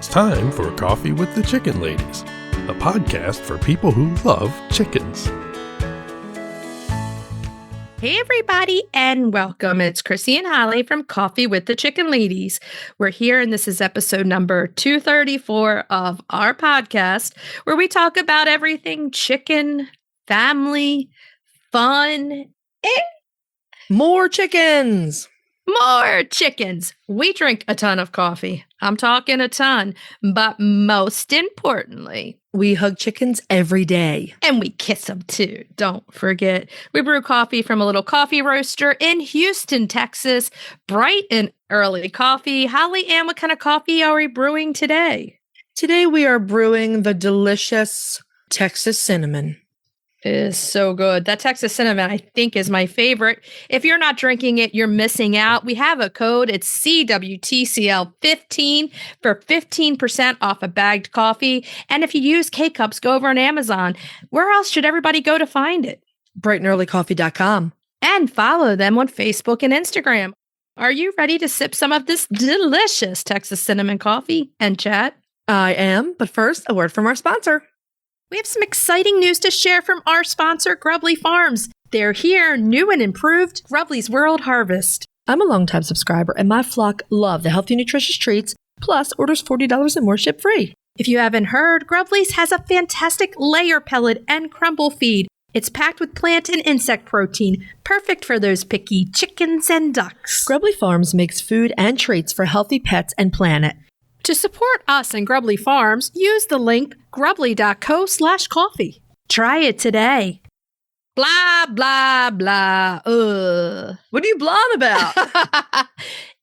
It's time for Coffee with the Chicken Ladies, a podcast for people who love chickens. Hey everybody, and welcome. It's Chrisie&Holly from Coffee with the Chicken Ladies. We're here, and this is episode number 234 of our podcast, where we talk about everything chicken, family, fun, and more chickens. More chickens. We drink a ton of coffee. I'm talking a ton. But most importantly, we hug chickens every day. And we kiss them too. Don't forget. We brew coffee from a little coffee roaster in Houston, Texas. Bright and early coffee. Holly Ann, what kind of coffee are we brewing today? Today we are brewing the delicious Texas cinnamon. It is so good. That Texas cinnamon, I think, is my favorite. If you're not drinking it, you're missing out. We have a code. It's CWTCL 15 for 15% off a bagged coffee. And if you use K-Cups, go over on Amazon. Where else should everybody go to find it? brightandearlycoffee.com. And follow them on Facebook and Instagram. Are you ready to sip some of this delicious Texas cinnamon coffee and chat? I am, but first, a word from our sponsor. We have some exciting news to share from our sponsor, Grubbly Farms. They're here, new and improved, Grubbly's World Harvest. I'm a longtime subscriber, and my flock love the healthy, nutritious treats, plus orders $40 and more ship free. If you haven't heard, Grubbly's has a fantastic layer pellet and crumble feed. It's packed with plant and insect protein, perfect for those picky chickens and ducks. Grubbly Farms makes food and treats for healthy pets and planet. To support us and Grubbly Farms, use the link grubbly.co/coffee. Try it today. Blah, blah, blah. What are you blahing about?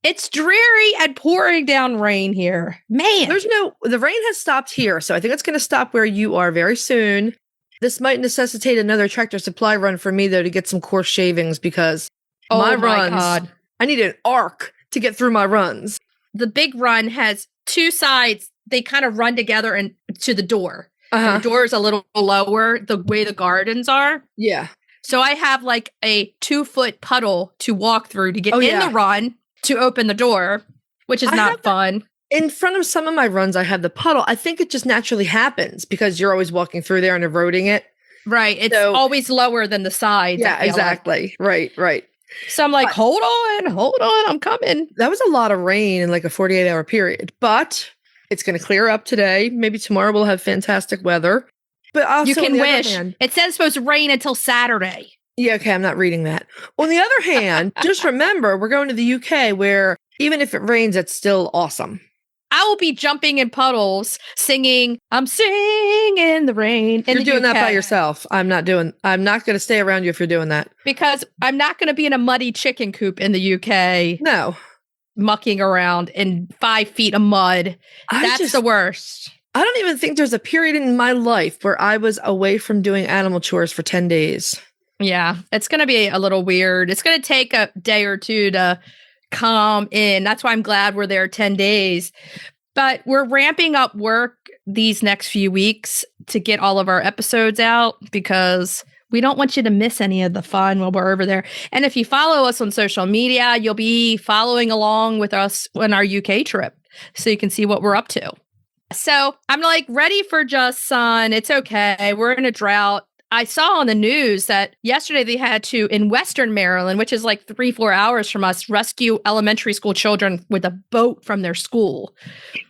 It's dreary and pouring down rain here. Man. The rain has stopped here, so I think it's going to stop where you are very soon. This might necessitate another Tractor Supply run for me, though, to get some coarse shavings because my runs, God. I need an arc to get through my runs. The big run has two sides. They kind of run together and to the door. The door is a little lower the way the gardens are. Yeah. So I have like a 2-foot puddle to walk through to get in the run to open the door, which is not fun. In front of some of my runs, I have the puddle. I think it just naturally happens because you're always walking through there and eroding it. Right. It's always lower than the sides. Yeah, exactly. Like. Right. So I'm like, hold on, I'm coming. That was a lot of rain in like a 48-hour period, but it's going to clear up today. Maybe tomorrow we'll have fantastic weather. But also, you can wish. It says it's supposed to rain until Saturday. Yeah, okay, I'm not reading that. On the other hand, just remember, we're going to the UK where even if it rains, it's still awesome. I will be jumping in puddles, singing, I'm singing in the rain. You're doing that by yourself. I'm not going to stay around you if you're doing that. Because I'm not going to be in a muddy chicken coop in the UK. No. Mucking around in 5 feet of mud. That's the worst. I don't even think there's a period in my life where I was away from doing animal chores for 10 days. Yeah, it's going to be a little weird. It's going to take a day or two to calm in. That's why I'm glad we're there 10 days. But we're ramping up work these next few weeks to get all of our episodes out because we don't want you to miss any of the fun while we're over there. And if you follow us on social media, you'll be following along with us on our UK trip so you can see what we're up to. So I'm like ready for just sun. It's okay. We're in a drought. I saw on the news that yesterday they had to, in Western Maryland, which is like 3-4 hours from us, rescue elementary school children with a boat from their school.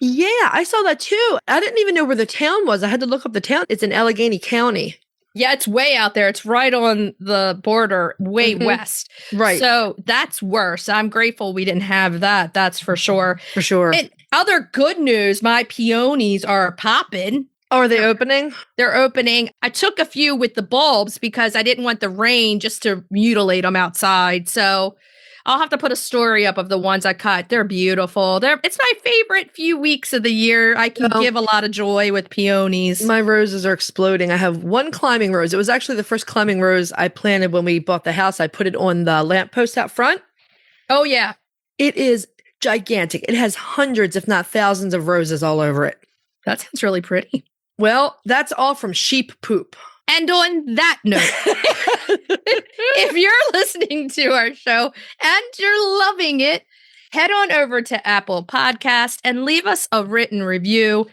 Yeah, I saw that too. I didn't even know where the town was. I had to look up the town. It's in Allegheny County. Yeah, it's way out there. It's right on the border, way west. Right. So that's worse. I'm grateful we didn't have that. That's for sure. For sure. And other good news, my peonies are popping. Oh, are they opening? They're opening. I took a few with the bulbs because I didn't want the rain just to mutilate them outside. So I'll have to put a story up of the ones I cut. They're beautiful. It's my favorite few weeks of the year. I can give a lot of joy with peonies. My roses are exploding. I have one climbing rose. It was actually the first climbing rose I planted when we bought the house. I put it on the lamppost out front. Oh, yeah. It is gigantic. It has hundreds, if not thousands of roses all over it. That sounds really pretty. Well, that's all from sheep poop. And on that note, if you're listening to our show and you're loving it, head on over to Apple Podcast and leave us a written review.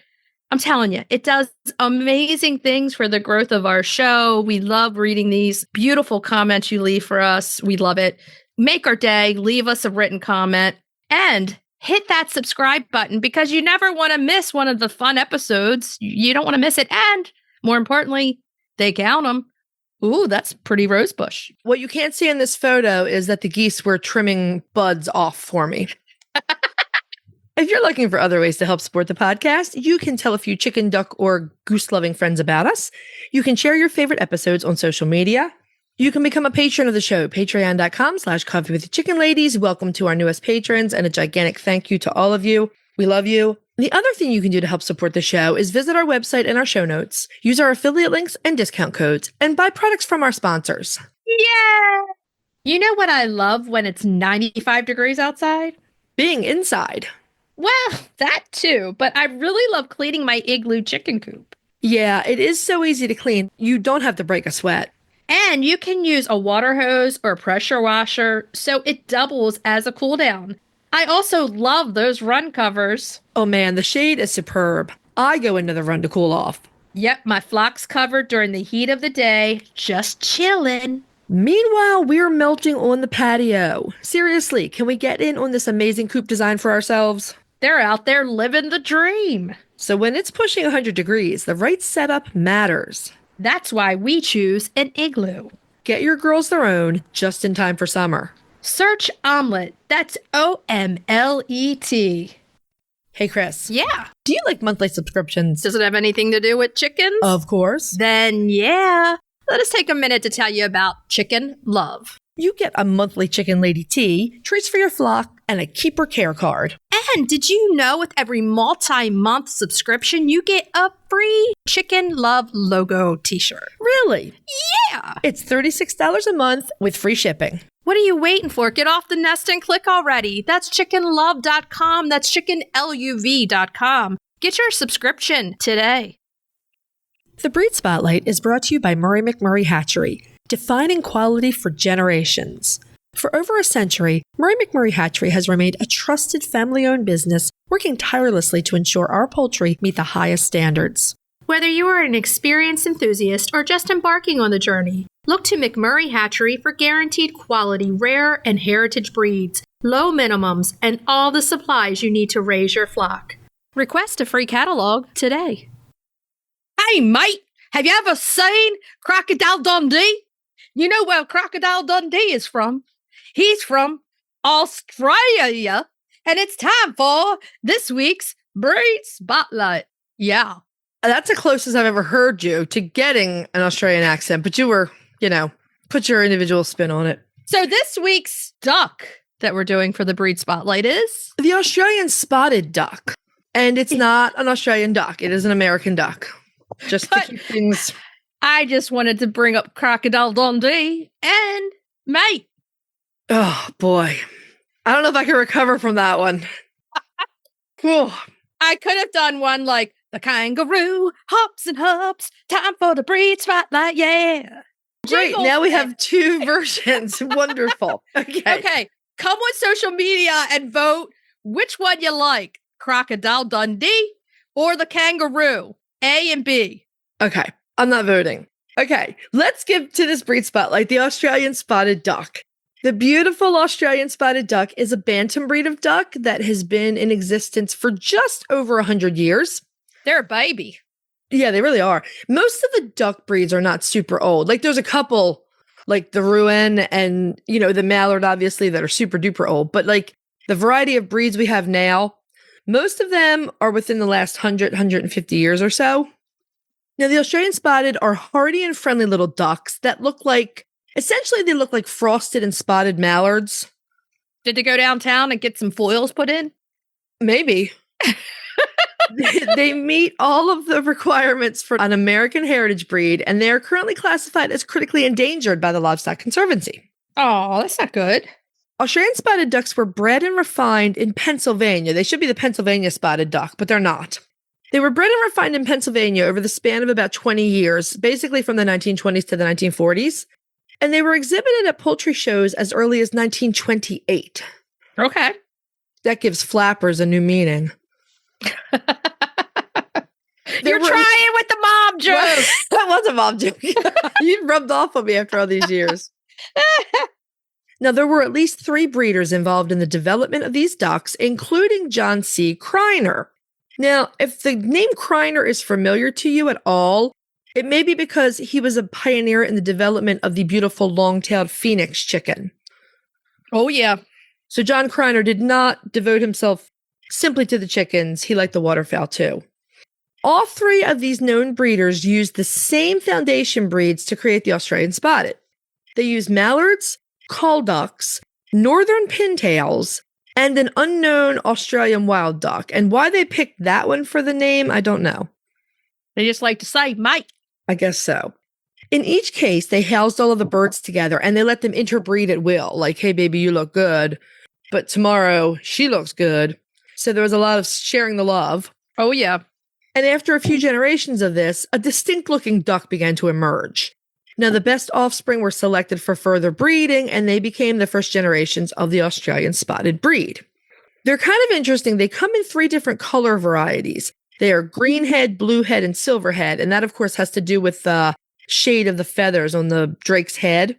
I'm telling you, it does amazing things for the growth of our show. We love reading these beautiful comments you leave for us. We love it. Make our day. Leave us a written comment and hit that subscribe button because you never want to miss one of the fun episodes. You don't want to miss it. And more importantly, they count them. Ooh, that's pretty rosebush. What you can't see in this photo is that the geese were trimming buds off for me. If you're looking for other ways to help support the podcast, you can tell a few chicken, duck, or goose-loving friends about us. You can share your favorite episodes on social media. You can become a patron of the show, patreon.com/Coffee with the Chicken Ladies. Welcome to our newest patrons and a gigantic thank you to all of you. We love you. The other thing you can do to help support the show is visit our website and our show notes, use our affiliate links and discount codes, and buy products from our sponsors. Yeah! You know what I love when it's 95 degrees outside? Being inside. Well, that too, but I really love cleaning my igloo chicken coop. Yeah, it is so easy to clean. You don't have to break a sweat. And you can use a water hose or pressure washer, so it doubles as a cool down. I also love those run covers. Oh man, the shade is superb. I go into the run to cool off. Yep, my flock's covered during the heat of the day, just chilling. Meanwhile, we're melting on the patio. Seriously, can we get in on this amazing coop design for ourselves? They're out there living the dream. So when it's pushing 100 degrees, the right setup matters. That's why we choose an igloo. Get your girls their own just in time for summer. Search Omelette. That's OMLET. Hey, Chris. Yeah. Do you like monthly subscriptions? Does it have anything to do with chickens? Of course. Then yeah. Let us take a minute to tell you about Chicken Love. You get a monthly Chicken Lady tea, treats for your flock, and a keeper care card. And did you know with every multi-month subscription, you get a free Chicken Love logo t-shirt? Really? Yeah. It's $36 a month with free shipping. What are you waiting for? Get off the nest and click already. That's chickenlove.com. That's chickenluv.com. Get your subscription today. The Breed Spotlight is brought to you by Murray McMurray Hatchery, defining quality for generations. For over a century, Murray McMurray Hatchery has remained a trusted family-owned business, working tirelessly to ensure our poultry meet the highest standards. Whether you are an experienced enthusiast or just embarking on the journey, look to McMurray Hatchery for guaranteed quality, rare and heritage breeds, low minimums, and all the supplies you need to raise your flock. Request a free catalog today. Hey, mate, have you ever seen Crocodile Dundee? You know where Crocodile Dundee is from? He's from Australia, and it's time for this week's Breed Spotlight. Yeah. That's the closest I've ever heard you to getting an Australian accent, but you were, put your individual spin on it. So this week's duck that we're doing for the Breed Spotlight is the Australian spotted duck. And it's not an Australian duck. It is an American duck. Just to keep things... I just wanted to bring up Crocodile Dundee and mate. Oh, boy. I don't know if I can recover from that one. I could have done one like the kangaroo hops and hops. Time for the Breed Spotlight. Yeah. Great. Jingle now we have two versions. Wonderful. Okay. Come on social media and vote which one you like. Crocodile Dundee or the kangaroo. A and B. Okay. I'm not voting. Okay, let's give to this Breed Spotlight the Australian spotted duck. The beautiful Australian spotted duck is a bantam breed of duck that has been in existence for just over 100 years. They're a baby. Yeah, they really are. Most of the duck breeds are not super old. Like there's a couple, like the Rouen and, the mallard, obviously, that are super duper old. But like the variety of breeds we have now, most of them are within the last 100, 150 years or so. Now, the Australian spotted are hardy and friendly little ducks that look like frosted and spotted mallards. Did they go downtown and get some foils put in? Maybe. They meet all of the requirements for an American heritage breed, and they are currently classified as critically endangered by the Livestock Conservancy. Oh, that's not good. Australian spotted ducks were bred and refined in Pennsylvania. They should be the Pennsylvania spotted duck, but they're not. They were bred and refined in Pennsylvania over the span of about 20 years, basically from the 1920s to the 1940s. And they were exhibited at poultry shows as early as 1928. Okay. That gives flappers a new meaning. You're trying with the mom joke. That was a mom joke. You rubbed off on me after all these years. Now, there were at least 3 breeders involved in the development of these ducks, including John C. Kreiner. Now, if the name Kreiner is familiar to you at all, it may be because he was a pioneer in the development of the beautiful long-tailed phoenix chicken. Oh, yeah. So John Kreiner did not devote himself simply to the chickens. He liked the waterfowl too. All 3 of these known breeders used the same foundation breeds to create the Australian spotted. They used mallards, call ducks, northern pintails, and an unknown Australian wild duck. And why they picked that one for the name, I don't know. They just like to say, Mike. I guess so. In each case, they housed all of the birds together and they let them interbreed at will. Like, hey, baby, you look good, but tomorrow she looks good. So there was a lot of sharing the love. Oh, yeah. And after a few generations of this, a distinct-looking duck began to emerge. Now, the best offspring were selected for further breeding, and they became the first generations of the Australian spotted breed. They're kind of interesting. They come in 3 different color varieties. They are greenhead, bluehead, and silverhead, and that, of course, has to do with the shade of the feathers on the drake's head.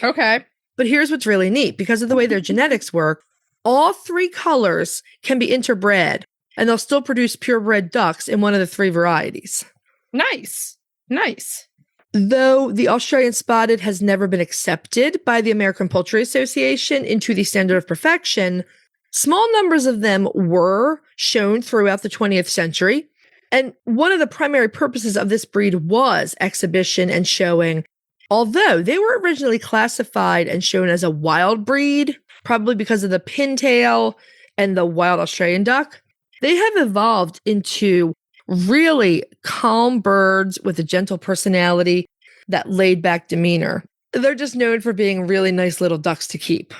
Okay. But here's what's really neat. Because of the way their genetics work, all 3 colors can be interbred, and they'll still produce purebred ducks in one of the 3 varieties. Nice. Nice. Though the Australian spotted has never been accepted by the American Poultry Association into the standard of perfection, small numbers of them were shown throughout the 20th century. And one of the primary purposes of this breed was exhibition and showing. Although they were originally classified and shown as a wild breed, probably because of the pintail and the wild Australian duck, they have evolved into really calm birds with a gentle personality, that laid-back demeanor. They're just known for being really nice little ducks to keep.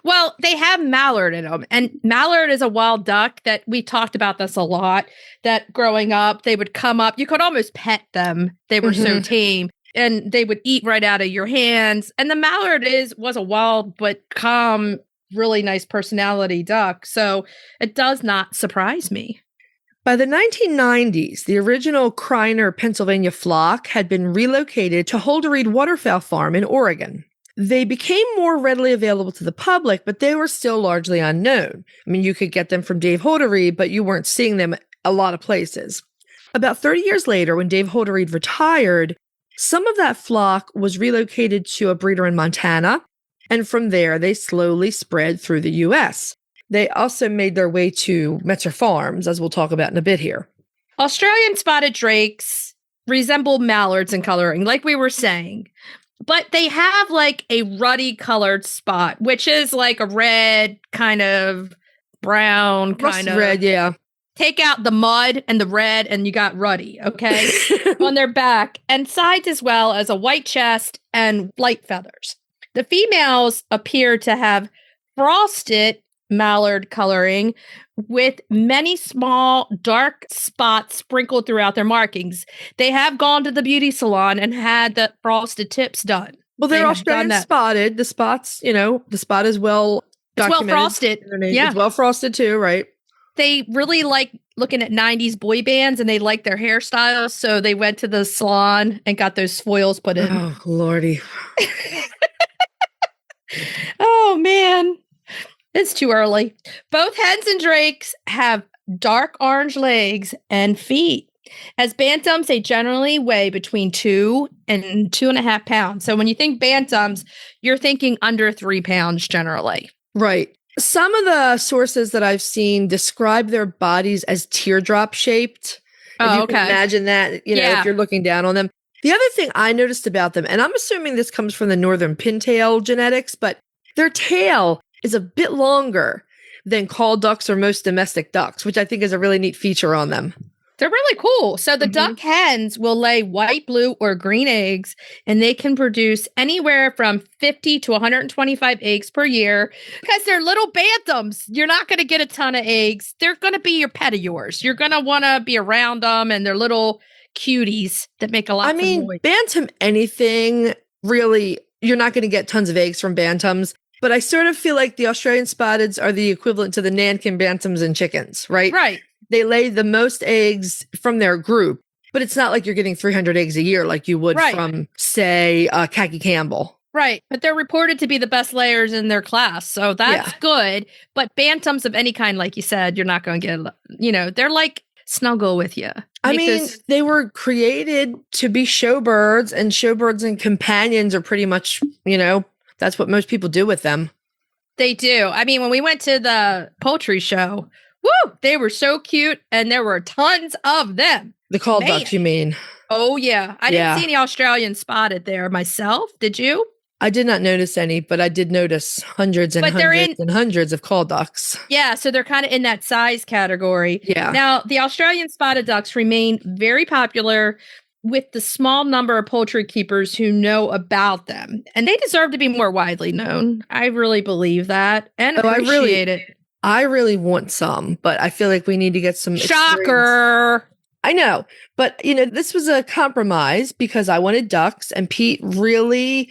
Well, they have mallard in them. And mallard is a wild duck that we talked about this a lot, that growing up, they would come up. You could almost pet them. They were so tame. And they would eat right out of your hands. And the mallard was a wild but calm, really nice personality duck. So it does not surprise me. By the 1990s, the original Kreiner, Pennsylvania flock had been relocated to Holderried Waterfowl Farm in Oregon. They became more readily available to the public, but they were still largely unknown. I mean, you could get them from Dave Holderried, but you weren't seeing them a lot of places. About 30 years later, when Dave Holderried retired, some of that flock was relocated to a breeder in Montana, and from there, they slowly spread through the U.S. They also made their way to Metzer farms, as we'll talk about in a bit here. Australian spotted drakes resemble mallards in coloring, like we were saying, but they have like a ruddy colored spot, which is like a red, kind of brown, kind of red, yeah. Take out the mud and the red, and you got ruddy, okay? On their back and sides, as well as a white chest and light feathers. The females appear to have frosted mallard coloring with many small dark spots sprinkled throughout their markings. They have gone to the beauty salon and had the frosted tips done. Well, they're Australian spotted. The spots, the spot is well documented. It's well frosted. Yeah. It's well frosted too, right? They really like looking at 90s boy bands, and they like their hairstyles. So they went to the salon and got those foils put in. Oh, Lordy. Oh, man. It's too early. Both hens and drakes have dark orange legs and feet. As bantams, they generally weigh between 2 and 2.5 pounds. So when you think bantams, you're thinking under 3 pounds generally. Right. Some of the sources that I've seen describe their bodies as teardrop shaped. Oh, okay. Can imagine that, if you're looking down on them. The other thing I noticed about them, and I'm assuming this comes from the northern pintail genetics, but their tail is a bit longer than call ducks or most domestic ducks, which I think is a really neat feature on them. They're really cool. So the duck hens will lay white, blue, or green eggs, and they can produce anywhere from 50 to 125 eggs per year. Because they're little bantams, you're not going to get a ton of eggs. They're going to be your pet of yours. You're going to want to be around them, and they're little cuties that make a lot of noise. Bantam anything, really, you're not going to get tons of eggs from bantams. but I sort of feel like the Australian Spotteds are the equivalent to the Nankin Bantams in chickens, right? Right. They lay the most eggs from their group, but it's not like you're getting 300 eggs a year like you would from, say, Khaki Campbell. Right. But they're reported to be the best layers in their class. So that's good. But bantams of any kind, like you said, you're not going to get, they're like snuggle with you. They were created to be showbirds, and showbirds and companions are pretty much, that's what most people do with them. They do. I mean, when we went to the poultry show, they were so cute, and there were tons of them. The call ducks, you mean? Oh, yeah. I didn't see any Australian spotted there myself. Did you? I did not notice any, but I did notice hundreds and hundreds of call ducks. Yeah, so they're kind of in that size category. Yeah. Now, the Australian spotted ducks remain very popular with the small number of poultry keepers who know about them. And they deserve to be more widely known. I really believe that and appreciate it. I really want some, but I feel like we need to get some Shocker! Experience. I know, but this was a compromise because I wanted ducks, and Pete really...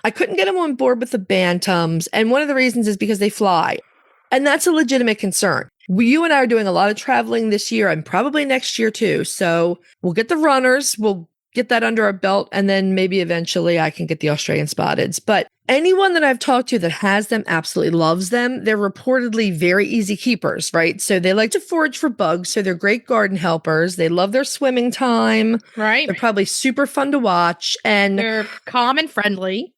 I couldn't get him on board with the bantams. And one of the reasons is because they fly. And that's a legitimate concern. You and I are doing a lot of traveling this year and probably next year too. So we'll get the runners. We'll get that under our belt. And then maybe eventually I can get the Australian Spotteds. But anyone that I've talked to that has them absolutely loves them. They're reportedly very easy keepers, right? So they like to forage for bugs. So they're great garden helpers. They love their swimming time. Right. They're probably super fun to watch. And they're calm and friendly.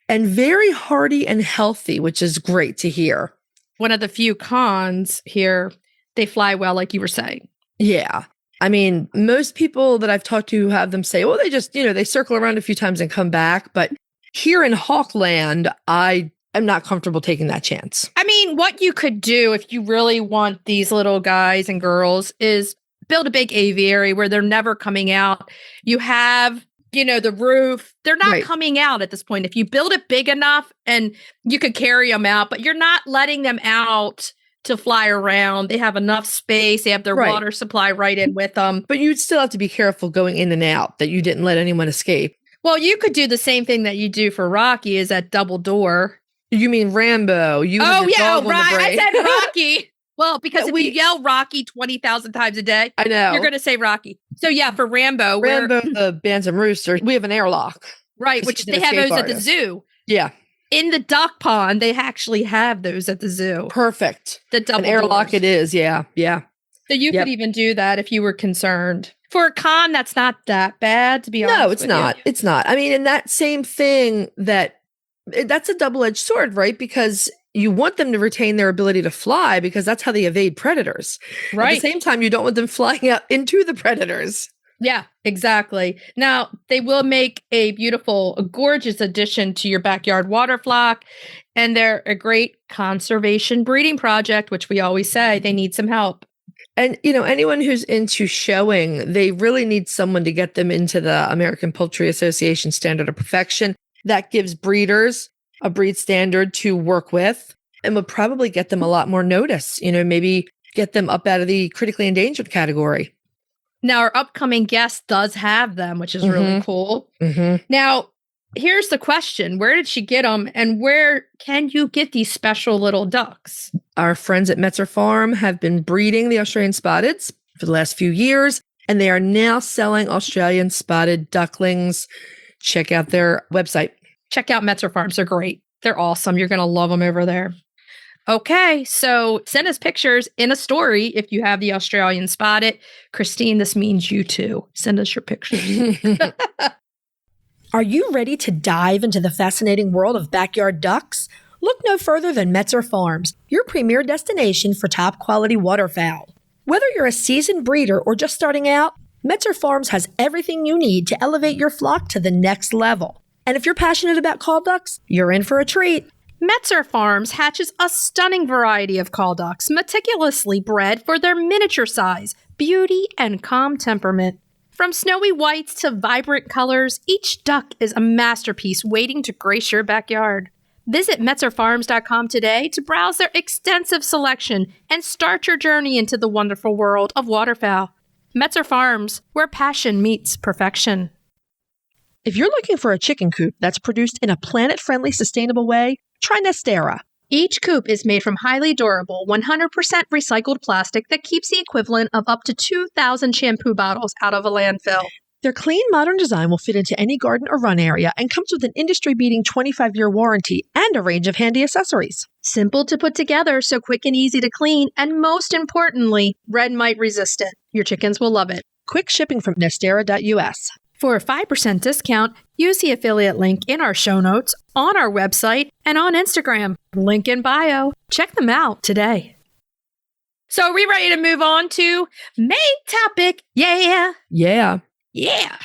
And very hardy and healthy, which is great to hear. One of the few cons here, they fly well, like you were saying. Yeah. I mean, most people that I've talked to have them say, well, they just, they circle around a few times and come back. But here in Hawkland, I am not comfortable taking that chance. I mean, what you could do if you really want these little guys and girls is build a big aviary where they're never coming out. You have... the roof, they're not coming out at this point. If you build it big enough and you could carry them out, but you're not letting them out to fly around. They have enough space. They have their water supply right in with them. But you'd still have to be careful going in and out that you didn't let anyone escape. Well, you could do the same thing that you do for Rocky is that double door. You mean Rambo. Right. I said Rocky. Well, because if you yell Rocky 20,000 times a day, I know you're going to say Rocky. So yeah, for Rambo, the Bantam Rooster, we have an airlock, right? Which they have those at the zoo. Yeah, in the duck pond, they actually have those at the zoo. Perfect. The double an airlock. doors. It is. Yeah. So you could even do that if you were concerned. For a con, that's not that bad, to be honest. No, it's not. It's not. I mean, and that same thing that's a double-edged sword, right? Because you want them to retain their ability to fly because that's how they evade predators. Right. At the same time, you don't want them flying out into the predators. Yeah, exactly. Now, they will make a gorgeous addition to your backyard water flock, and they're a great conservation breeding project, which we always say they need some help. And, anyone who's into showing, they really need someone to get them into the American Poultry Association Standard of Perfection. That gives breeders a breed standard to work with and would probably get them a lot more notice, maybe get them up out of the critically endangered category. Now, our upcoming guest does have them, which is really cool. Mm-hmm. Now, here's the question. Where did she get them, and where can you get these special little ducks? Our friends at Metzer Farm have been breeding the Australian Spotteds for the last few years, and they are now selling Australian Spotted ducklings. Check out their website. Check out Metzer Farms. They're great. They're awesome. You're going to love them over there. Okay, so send us pictures in a story if you have the Australian Spotted. Christine, this means you too. Send us your pictures. Are you ready to dive into the fascinating world of backyard ducks? Look no further than Metzer Farms, your premier destination for top quality waterfowl. Whether you're a seasoned breeder or just starting out, Metzer Farms has everything you need to elevate your flock to the next level. And if you're passionate about call ducks, you're in for a treat. Metzer Farms hatches a stunning variety of call ducks, meticulously bred for their miniature size, beauty, and calm temperament. From snowy whites to vibrant colors, each duck is a masterpiece waiting to grace your backyard. Visit MetzerFarms.com today to browse their extensive selection and start your journey into the wonderful world of waterfowl. Metzer Farms, where passion meets perfection. If you're looking for a chicken coop that's produced in a planet-friendly, sustainable way, Try Nestera. Each coop is made from highly durable, 100% recycled plastic that keeps the equivalent of up to 2,000 shampoo bottles out of a landfill. Their clean, modern design will fit into any garden or run area and comes with an industry-beating 25-year warranty and a range of handy accessories. Simple to put together, so quick and easy to clean, and most importantly, red mite resistant. Your chickens will love it. Quick shipping from Nestera US. For a 5% discount, use the affiliate link in our show notes, on our website, and on Instagram. Link in bio. Check them out today. So are we ready to move on to main topic? Yeah. Yeah. Yeah.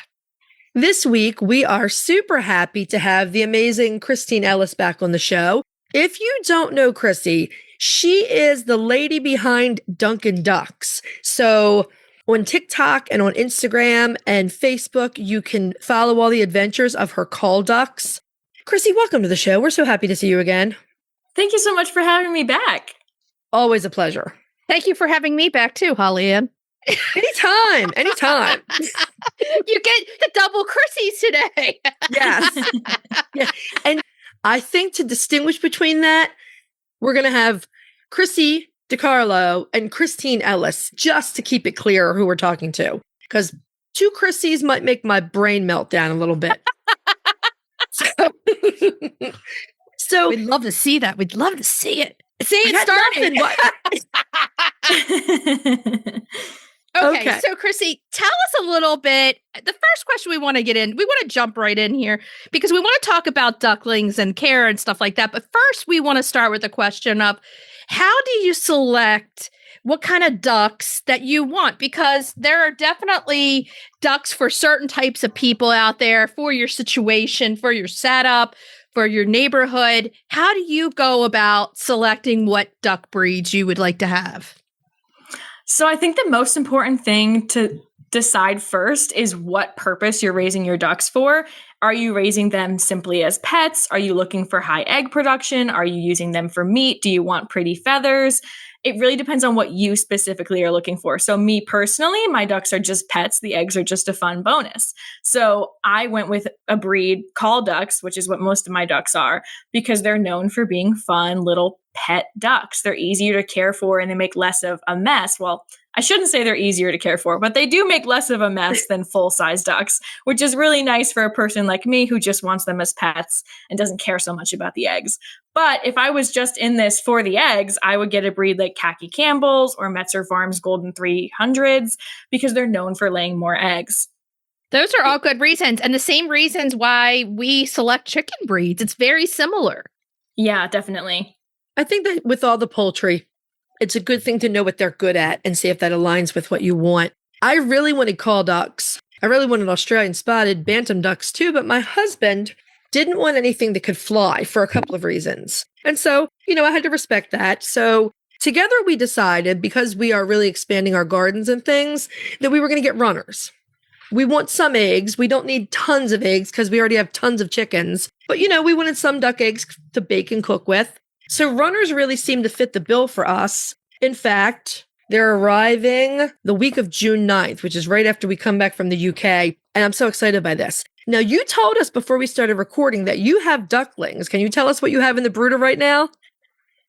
This week, we are super happy to have the amazing Krissie Ellis back on the show. If you don't know Krissie, she is the lady behind Dunkin' Ducks. So on TikTok and on Instagram and Facebook, you can follow all the adventures of her call ducks. Krissie, welcome to the show. We're so happy to see you again. Thank you so much for having me back. Always a pleasure. Thank you for having me back too, Holly Ann. Anytime. You get the double Krissies today. Yes. Yeah. And I think to distinguish between that, we're going to have Krissie DiCarlo and Krissie Ellis, just to keep it clear who we're talking to. Because two Krissies might make my brain melt down a little bit. So we'd love to see that. We'd love to see it. See it starting. Okay, so Krissie, tell us a little bit. The first question we want to get in, we want to jump right in here because we want to talk about ducklings and care and stuff like that. But first, we want to start with the question of how do you select what kind of ducks that you want? Because there are definitely ducks for certain types of people out there, for your situation, for your setup, for your neighborhood. How do you go about selecting what duck breeds you would like to have? So I think the most important thing to decide first is what purpose you're raising your ducks for. Are you raising them simply as pets? Are you looking for high egg production? Are you using them for meat? Do you want pretty feathers? It really depends on what you specifically are looking for. So me personally, my ducks are just pets. The eggs are just a fun bonus. So I went with a breed called ducks, which is what most of my ducks are, because they're known for being fun little pet ducks. They're easier to care for and they make less of a mess. Well, I shouldn't say they're easier to care for, but they do make less of a mess than full-size ducks, which is really nice for a person like me who just wants them as pets and doesn't care so much about the eggs. But if I was just in this for the eggs, I would get a breed like Khaki Campbell's or Metzer Farms Golden 300s because they're known for laying more eggs. Those are all good reasons, and the same reasons why we select chicken breeds. It's very similar. Yeah, definitely. I think that with all the poultry, it's a good thing to know what they're good at and see if that aligns with what you want. I really wanted call ducks. I really wanted Australian spotted bantam ducks too, but my husband didn't want anything that could fly for a couple of reasons. And so, I had to respect that. So together we decided, because we are really expanding our gardens and things, that we were going to get runners. We want some eggs. We don't need tons of eggs because we already have tons of chickens. But, we wanted some duck eggs to bake and cook with. So runners really seem to fit the bill for us. In fact, they're arriving the week of June 9th, which is right after we come back from the UK. And I'm so excited by this. Now, you told us before we started recording that you have ducklings. Can you tell us what you have in the brooder right now?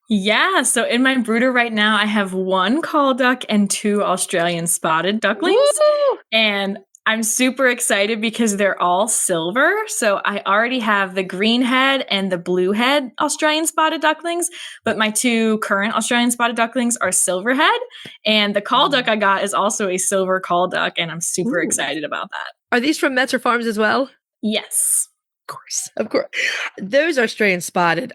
Yeah, so in my brooder right now, I have one call duck and 2 Australian spotted ducklings. Woo! And I'm super excited because they're all silver. So I already have the green head and the blue head Australian spotted ducklings, but my 2 current Australian spotted ducklings are silver head. And the call duck I got is also a silver call duck, and I'm super excited about that. Are these from Metzer Farms as well? Yes. Of course. Those are Australian spotted.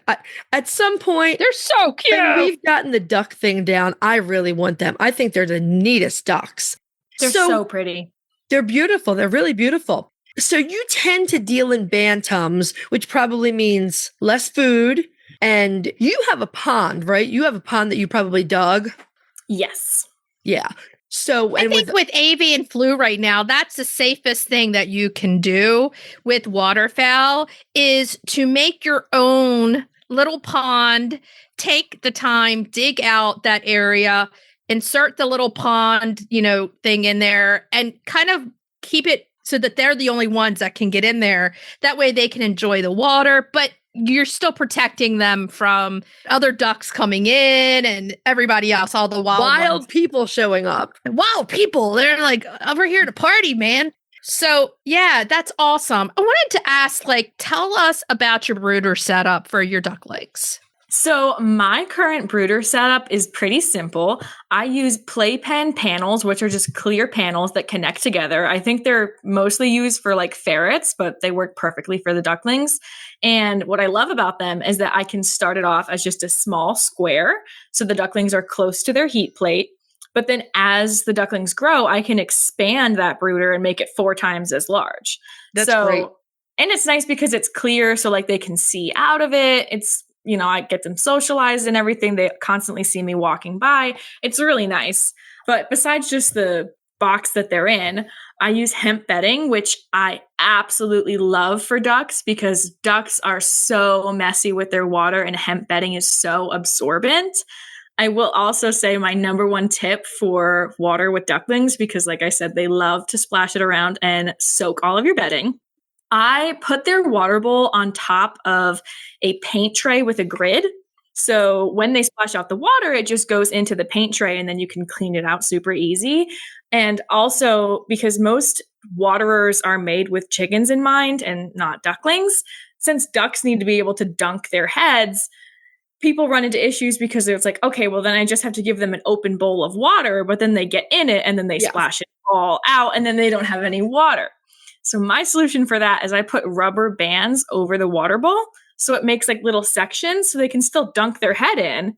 At some point, They're so cute. when we've gotten the duck thing down, I really want them. I think they're the neatest ducks. They're so pretty. They're beautiful. They're really beautiful. So you tend to deal in bantams, which probably means less food. And you have a pond, right? You have a pond that you probably dug. Yes. Yeah. So I think with avian flu right now, that's the safest thing that you can do with waterfowl is to make your own little pond, take the time, dig out that area, insert the little pond, thing in there and kind of keep it so that they're the only ones that can get in there. That way they can enjoy the water. But you're still protecting them from other ducks coming in and everybody else, all the wild people showing up. Wild people. They're like, over here to party, man. So yeah, that's awesome. I wanted to ask, like, tell us about your brooder setup for your ducklings. So my current brooder setup is pretty simple. I use playpen panels, which are just clear panels that connect together. I think they're mostly used for like ferrets, but they work perfectly for the ducklings. And what I love about them is that I can start it off as just a small square. So the ducklings are close to their heat plate. But then as the ducklings grow, I can expand that brooder and make it 4 times as large. That's great. And it's nice because it's clear. So like they can see out of it. It's, you know, I get them socialized and everything. They constantly see me walking by. It's really nice. But besides just the box that they're in, I use hemp bedding, which I absolutely love for ducks because ducks are so messy with their water and hemp bedding is so absorbent. I will also say my number one tip for water with ducklings, because like I said, they love to splash it around and soak all of your bedding. I put their water bowl on top of a paint tray with a grid. So when they splash out the water, it just goes into the paint tray and then you can clean it out super easy. And also because most waterers are made with chickens in mind and not ducklings, since ducks need to be able to dunk their heads, people run into issues because it's like, okay, well then I just have to give them an open bowl of water, but then they get in it and then they splash it all out and then they don't have any water. So my solution for that is I put rubber bands over the water bowl. So it makes like little sections so they can still dunk their head in,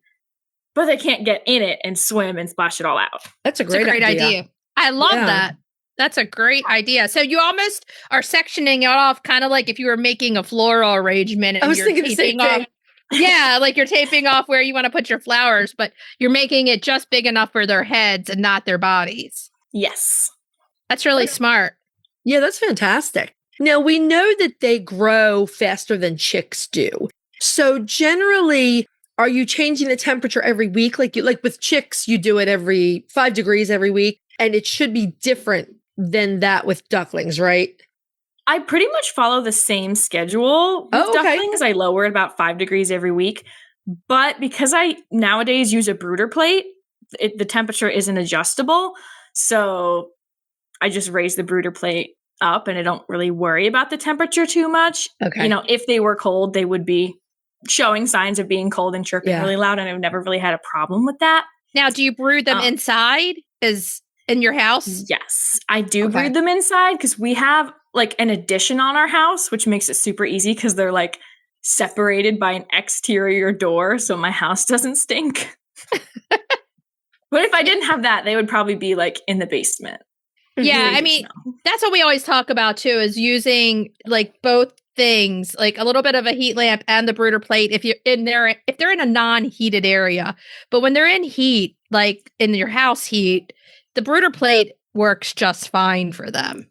but they can't get in it and swim and splash it all out. That's a great idea. I love that. That's a great idea. So you almost are sectioning it off kind of like if you were making a floral arrangement. And I was thinking the same thing. Yeah, like you're taping off where you want to put your flowers, but you're making it just big enough for their heads and not their bodies. Yes. That's really smart. Yeah, that's fantastic. Now, we know that they grow faster than chicks do. So generally, are you changing the temperature every week? Like with chicks, you do it every 5 degrees every week, and it should be different than that with ducklings, right? I pretty much follow the same schedule with ducklings. I lower it about 5 degrees every week. But because I nowadays use a brooder plate, the temperature isn't adjustable. So I just raise the brooder plate up and I don't really worry about the temperature too much. Okay. You know, if they were cold, they would be showing signs of being cold and chirping really loud. And I've never really had a problem with that. Now, do you brood them inside? Is in your house? Yes, I do brood them inside because we have like an addition on our house, which makes it super easy because they're like separated by an exterior door. So my house doesn't stink. But if I didn't have that, they would probably be like in the basement. Yeah, I mean, that's what we always talk about too, is using like both things, like a little bit of a heat lamp and the brooder plate if they're in a non-heated area. But when they're in heat, like in your house heat, the brooder plate works just fine for them.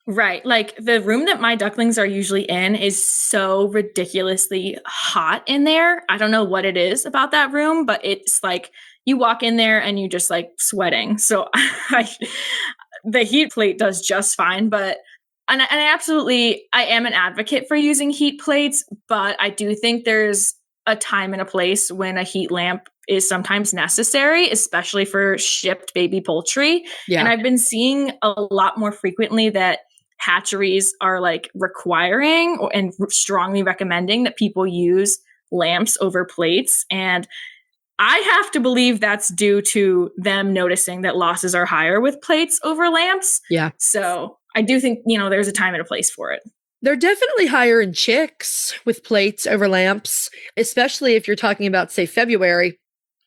Right. Like the room that my ducklings are usually in is so ridiculously hot in there. I don't know what it is about that room, but it's like you walk in there and you just like sweating. So the heat plate does just fine, but I am an advocate for using heat plates, but I do think there's a time and a place when a heat lamp is sometimes necessary, especially for shipped baby poultry. Yeah. And I've been seeing a lot more frequently that hatcheries are like requiring and strongly recommending that people use lamps over plates. And I have to believe that's due to them noticing that losses are higher with plates over lamps. Yeah. So I do think, there's a time and a place for it. They're definitely higher in chicks with plates over lamps, especially if you're talking about, say, February,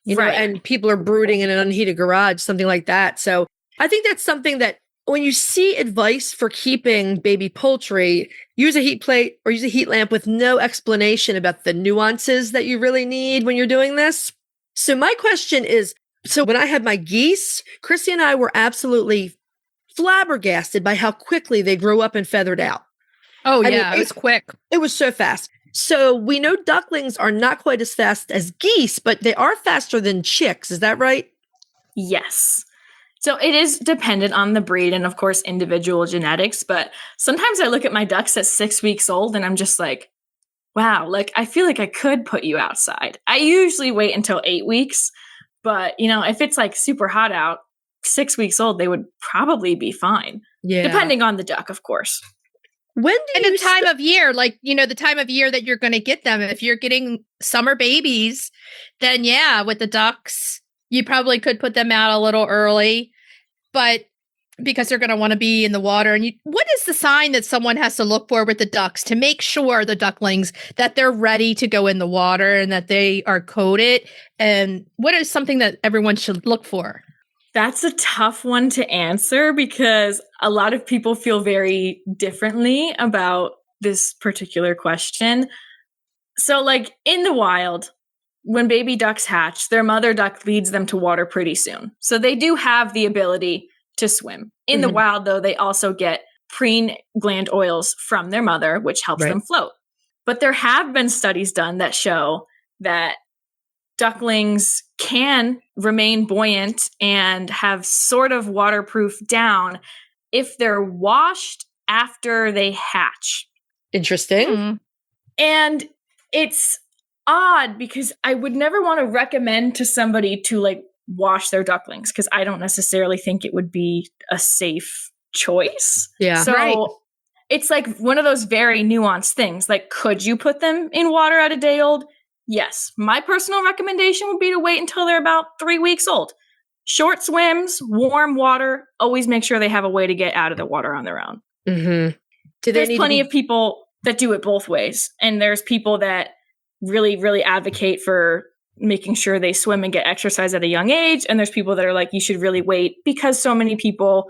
you know, and people are brooding in an unheated garage, something like that. So I think that's something that when you see advice for keeping baby poultry, use a heat plate or use a heat lamp with no explanation about the nuances that you really need when you're doing this. So my question is, so when I had my geese, Chrissie and I were absolutely flabbergasted by how quickly they grew up and feathered out. Oh, yeah, it was quick. It was so fast. So we know ducklings are not quite as fast as geese, but they are faster than chicks. Is that right? Yes. So it is dependent on the breed and, of course, individual genetics. But sometimes I look at my ducks at 6 weeks old and I'm just like, wow, like I feel like I could put you outside. I usually wait until 8 weeks, but if it's like super hot out, 6 weeks old, they would probably be fine. Yeah. Depending on the duck, of course. When do and the time of year, like, the time of year that you're going to get them, if you're getting summer babies, then yeah, with the ducks, you probably could put them out a little early, but because they're going to want to be in the water. And what is the sign that someone has to look for with the ducks to make sure the ducklings that they're ready to go in the water and that they are coated? And what is something that everyone should look for? That's a tough one to answer because a lot of people feel very differently about this particular question. So like in the wild, when baby ducks hatch, their mother duck leads them to water pretty soon. So they do have the ability to swim. In the wild, though, they also get preen gland oils from their mother, which helps them float. But there have been studies done that show that ducklings can remain buoyant and have sort of waterproof down if they're washed after they hatch. Interesting. Mm-hmm. And it's odd because I would never want to recommend to somebody to like wash their ducklings because I don't necessarily think it would be a safe choice. Yeah. So it's like one of those very nuanced things. Like, could you put them in water at a day old? Yes. My personal recommendation would be to wait until they're about 3 weeks old. Short swims, warm water, always make sure they have a way to get out of the water on their own. Mm-hmm. There's plenty of people that do it both ways. And there's people that really, really advocate for making sure they swim and get exercise at a young age. And there's people that are like, you should really wait because so many people,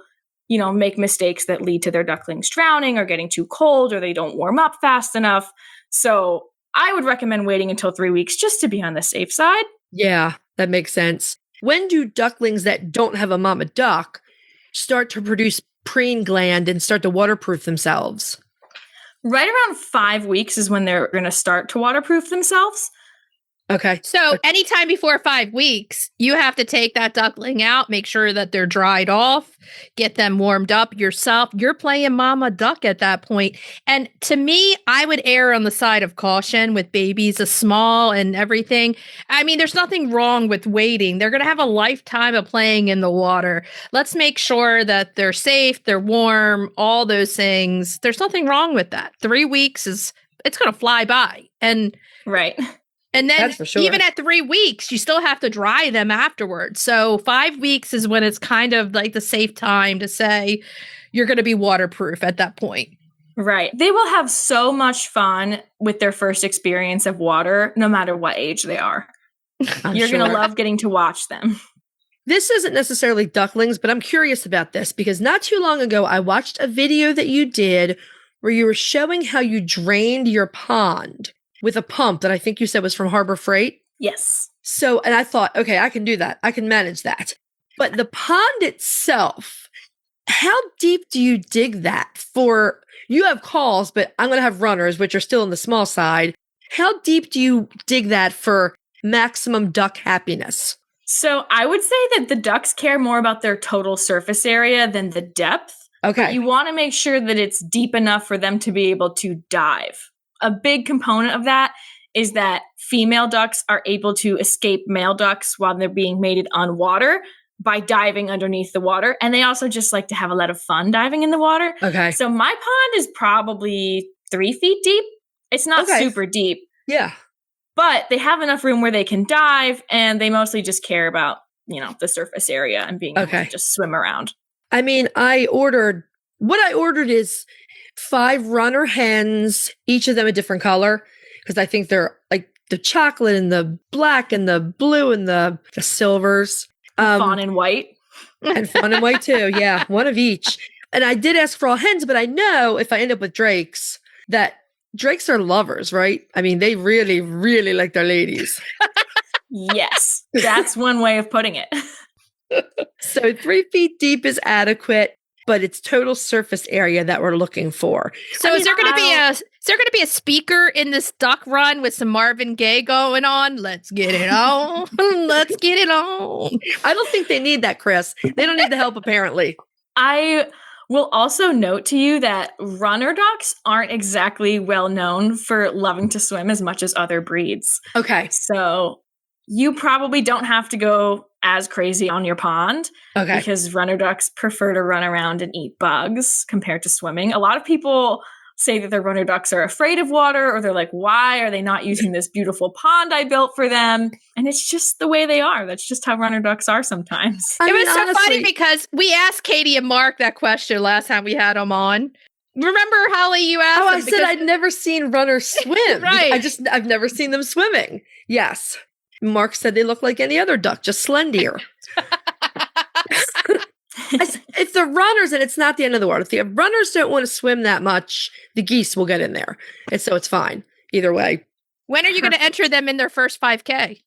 make mistakes that lead to their ducklings drowning or getting too cold or they don't warm up fast enough. So I would recommend waiting until 3 weeks just to be on the safe side. Yeah, that makes sense. When do ducklings that don't have a mama duck start to produce preen gland and start to waterproof themselves? Right around 5 weeks is when they're going to start to waterproof themselves. Okay. So anytime before 5 weeks, you have to take that duckling out, make sure that they're dried off, get them warmed up yourself. You're playing mama duck at that point. And to me, I would err on the side of caution with babies as small and everything. I mean, there's nothing wrong with waiting. They're going to have a lifetime of playing in the water. Let's make sure that they're safe, they're warm, all those things. There's nothing wrong with that. 3 weeks it's going to fly by. And right. And then for sure. even at 3 weeks, you still have to dry them afterwards. So 5 weeks is when it's kind of like the safe time to say you're going to be waterproof at that point. Right. They will have so much fun with their first experience of water, no matter what age they are. You're going to love getting to watch them. This isn't necessarily ducklings, but I'm curious about this because not too long ago, I watched a video that you did where you were showing how you drained your pond with a pump that I think you said was from Harbor Freight. Yes. So, and I thought, okay, I can do that. I can manage that. But the pond itself, how deep do you dig that for? You have calls, but I'm going to have runners, which are still on the small side. How deep do you dig that for maximum duck happiness? So I would say that the ducks care more about their total surface area than the depth. Okay. But you want to make sure that it's deep enough for them to be able to dive. A big component of that is that female ducks are able to escape male ducks while they're being mated on water by diving underneath the water. And they also just like to have a lot of fun diving in the water. Okay. So my pond is probably 3 feet deep. It's not super deep. Yeah. But they have enough room where they can dive and they mostly just care about, the surface area and being able to just swim around. I mean, what I ordered is 5 runner hens, each of them a different color, because I think they're like the chocolate and the black and the blue and the silvers. Fawn and white. And fawn and white too. Yeah, one of each. And I did ask for all hens, but I know if I end up with drakes, that drakes are lovers, right? I mean, they really, really like their ladies. Yes, that's one way of putting it. So 3 feet deep is adequate, but it's total surface area that we're looking for. So is there going to be a speaker in this duck run with some Marvin Gaye going on? Let's get it on. Let's get it on. I don't think they need that, Chris. They don't need the help, apparently. I We'll also note to you that runner ducks aren't exactly well known for loving to swim as much as other breeds. Okay. So you probably don't have to go as crazy on your pond. Okay. Because runner ducks prefer to run around and eat bugs compared to swimming. A lot of people say that their runner ducks are afraid of water, or they're like, why are they not using this beautiful pond I built for them? And it's just the way they are. That's just how runner ducks are sometimes. It was so funny because we asked Katie and Mark that question last time we had them on. Remember, Holly, you asked them I said I'd never seen runners swim. Right. I've never seen them swimming. Yes. Mark said they look like any other duck, just slendier. If the runners, and it's not the end of the world, if the runners don't want to swim that much, the geese will get in there. And so it's fine. Either way. When are you going to enter them in their first 5K?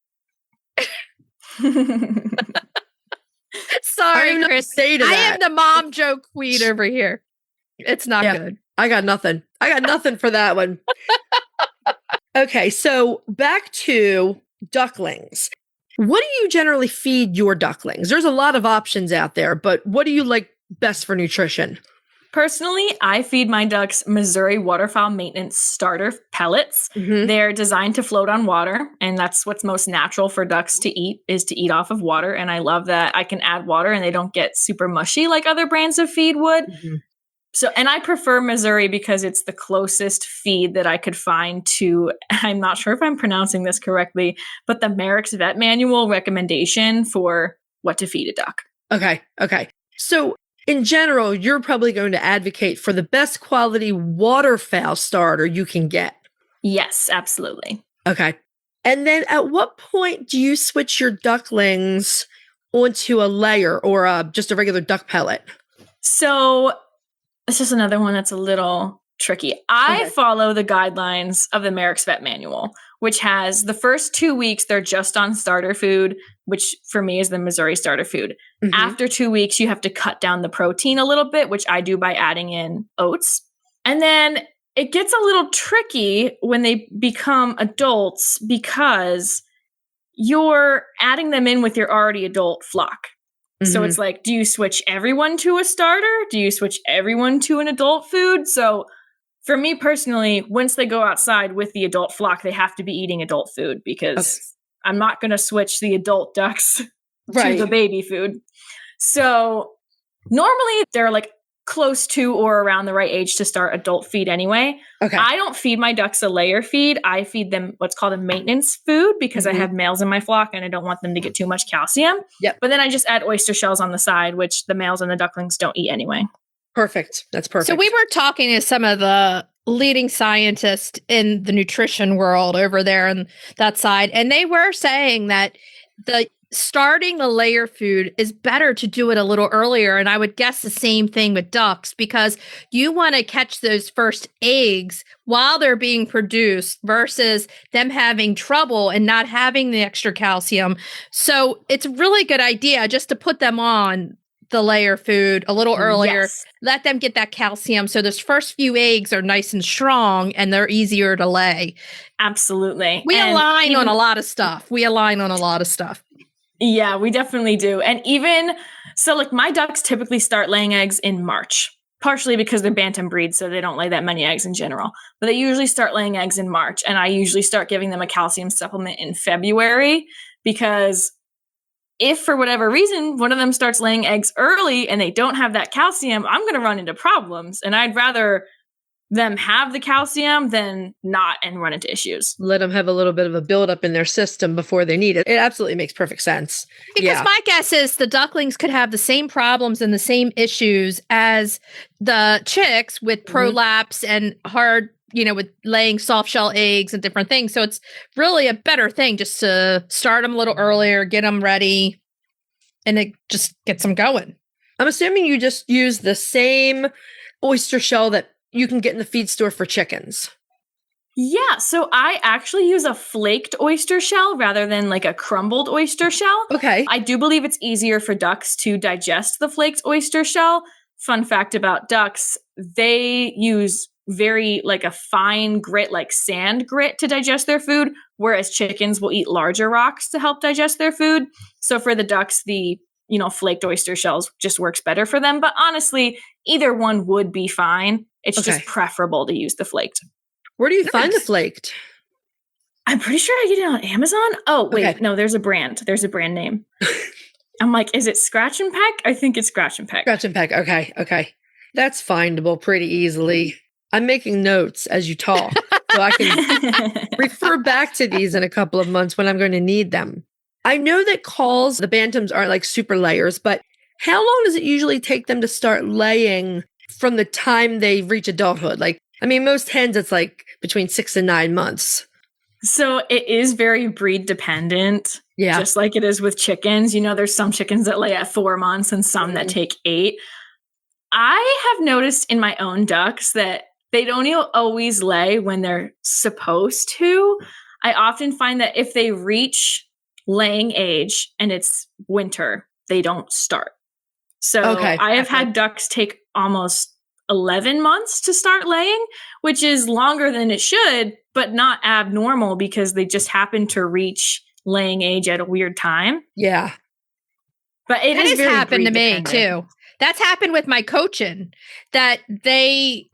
Sorry, Chris. I am the mom joke queen over here. It's not good. I got nothing. For that one. Okay, so back to ducklings. What do you generally feed your ducklings? There's a lot of options out there, but what do you like best for nutrition? Personally, I feed my ducks Missouri Waterfowl Maintenance starter pellets. Mm-hmm. They're designed to float on water, and that's what's most natural for ducks to eat, is to eat off of water. And I love that I can add water and they don't get super mushy like other brands of feed would. Mm-hmm. So, and I prefer Missouri because it's the closest feed that I could find to, I'm not sure if I'm pronouncing this correctly, but the Merrick's Vet Manual recommendation for what to feed a duck. Okay. So in general, you're probably going to advocate for the best quality waterfowl starter you can get. Yes, absolutely. Okay. And then at what point do you switch your ducklings onto a layer or just a regular duck pellet? So this is another one that's a little tricky. I follow the guidelines of the Merrick's Vet Manual, which has the first 2 weeks, they're just on starter food, which for me is the Missouri starter food. Mm-hmm. After 2 weeks, you have to cut down the protein a little bit, which I do by adding in oats. And then it gets a little tricky when they become adults because you're adding them in with your already adult flock. Mm-hmm. So it's like, do you switch everyone to a starter? Do you switch everyone to an adult food? So for me personally, once they go outside with the adult flock, they have to be eating adult food because I'm not going to switch the adult ducks to the baby food. So normally they're like close to or around the right age to start adult feed anyway. Okay. I don't feed my ducks a layer feed. I feed them what's called a maintenance food because I have males in my flock and I don't want them to get too much calcium. Yep. But then I just add oyster shells on the side, which the males and the ducklings don't eat anyway. Perfect. That's perfect. So we were talking to some of the leading scientists in the nutrition world over there on that side, and they were saying that starting the layer food is better to do it a little earlier. And I would guess the same thing with ducks because you want to catch those first eggs while they're being produced versus them having trouble and not having the extra calcium. So it's a really good idea just to put them on the layer food a little earlier. Yes. Let them get that calcium. So those first few eggs are nice and strong and they're easier to lay. Absolutely. We align on a lot of stuff. Yeah, we definitely do. And even so, like my ducks typically start laying eggs in March, partially because they're bantam breeds, so they don't lay that many eggs in general. But they usually start laying eggs in March. And I usually start giving them a calcium supplement in February because if for whatever reason, one of them starts laying eggs early and they don't have that calcium, I'm going to run into problems. And I'd rather them have the calcium than not and run into issues. Let them have a little bit of a buildup in their system before they need it. It absolutely makes perfect sense. Because my guess is the ducklings could have the same problems and the same issues as the chicks with prolapse and hard, with laying soft shell eggs and different things. So it's really a better thing just to start them a little earlier, get them ready, and it just gets them going. I'm assuming you just use the same oyster shell that you can get in the feed store for chickens. Yeah, so I actually use a flaked oyster shell rather than like a crumbled oyster shell. Okay. I do believe it's easier for ducks to digest the flaked oyster shell. Fun fact about ducks, they use very like a fine grit, like sand grit to digest their food, whereas chickens will eat larger rocks to help digest their food. So for the ducks, the flaked oyster shells just works better for them. But honestly, either one would be fine. It's just preferable to use the flaked. Where do you find the flaked? I'm pretty sure I get it on Amazon. Oh, wait. No, there's a brand. There's a brand name. I'm like, is it Scratch and Peck? I think it's Scratch and Peck. Scratch and Peck. Okay. That's findable pretty easily. I'm making notes as you talk, so I can refer back to these in a couple of months when I'm going to need them. I know that calls, the bantams aren't like super layers, but how long does it usually take them to start laying from the time they reach adulthood? Like, I mean, most hens, it's like between 6 and 9 months. So it is very breed dependent. Yeah. Just like it is with chickens. There's some chickens that lay at 4 months and some that take 8. I have noticed in my own ducks that they don't always lay when they're supposed to. I often find that if they reach laying age and it's winter, they don't start. So I have had ducks take almost 11 months to start laying, which is longer than it should, but not abnormal because they just happen to reach laying age at a weird time. Yeah. But it has happened to me too. That's happened with my Cochin that it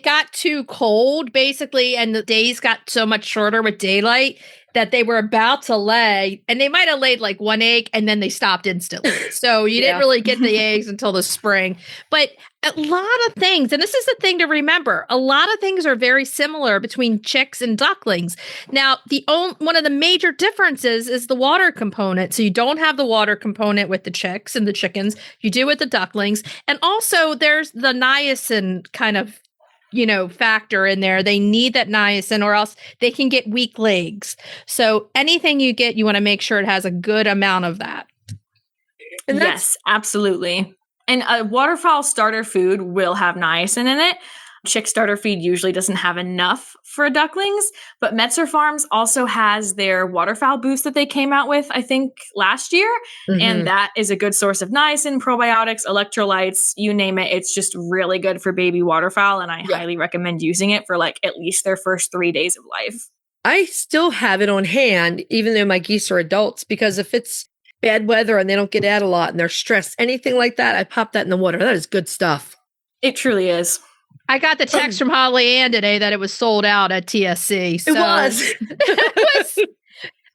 got too cold basically. And the days got so much shorter with daylight that they were about to lay, and they might have laid like 1 egg and then they stopped instantly. So you didn't really get the eggs until the spring. But a lot of things, and this is the thing to remember, a lot of things are very similar between chicks and ducklings. Now, one of the major differences is the water component. So you don't have the water component with the chicks and the chickens. You do with the ducklings. And also there's the niacin kind of factor in there. They need that niacin or else they can get weak legs. So anything you get, you want to make sure it has a good amount of that. And yes, absolutely. And a waterfowl starter food will have niacin in it. Chick starter feed usually doesn't have enough for ducklings, but Metzer Farms also has their waterfowl boost that they came out with, I think, last year. Mm-hmm. And that is a good source of niacin, probiotics, electrolytes, you name it. It's just really good for baby waterfowl. And I highly recommend using it for like at least their first 3 days of life. I still have it on hand, even though my geese are adults, because if it's bad weather and they don't get out a lot and they're stressed, anything like that, I pop that in the water. That is good stuff. It truly is. I got the text from Holly Ann today that it was sold out at TSC. So it was.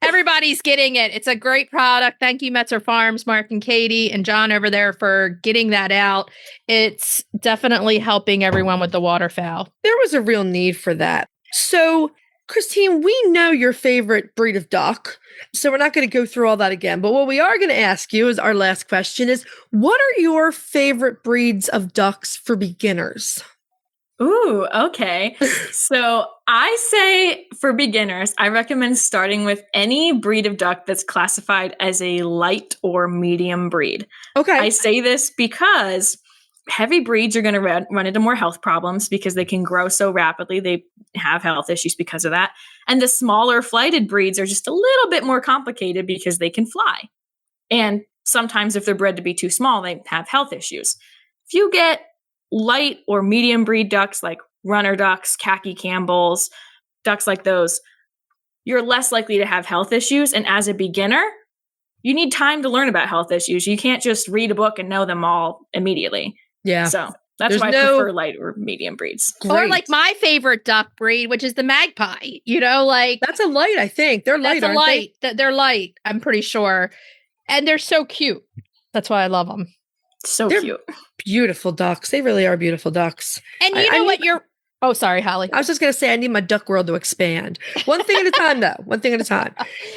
Everybody's getting it. It's a great product. Thank you, Metzer Farms, Mark and Katie and John over there for getting that out. It's definitely helping everyone with the waterfowl. There was a real need for that. So, Christine, we know your favorite breed of duck, so we're not going to go through all that again. But what we are going to ask you is our last question is, what are your favorite breeds of ducks for beginners? Ooh, okay. So I say for beginners, I recommend starting with any breed of duck that's classified as a light or medium breed. Okay. I say this because heavy breeds are going to run into more health problems because they can grow so rapidly. They have health issues because of that. And the smaller flighted breeds are just a little bit more complicated because they can fly. And sometimes if they're bred to be too small, they have health issues. If you get light or medium breed ducks like runner ducks, khaki Campbells, ducks like those, you're less likely to have health issues. And as a beginner, you need time to learn about health issues. You can't just read a book and know them all immediately. Yeah. So that's why I prefer light or medium breeds. Great. Or like my favorite duck breed, which is the magpie, That's a light, I think. They're light, aren't they? They're light, I'm pretty sure. And they're so cute. That's why I love them. They're cute. Beautiful ducks. They really are beautiful ducks. And oh, sorry, Holly. I was just going to say, I need my duck world to expand. One thing at a time, though. One thing at a time.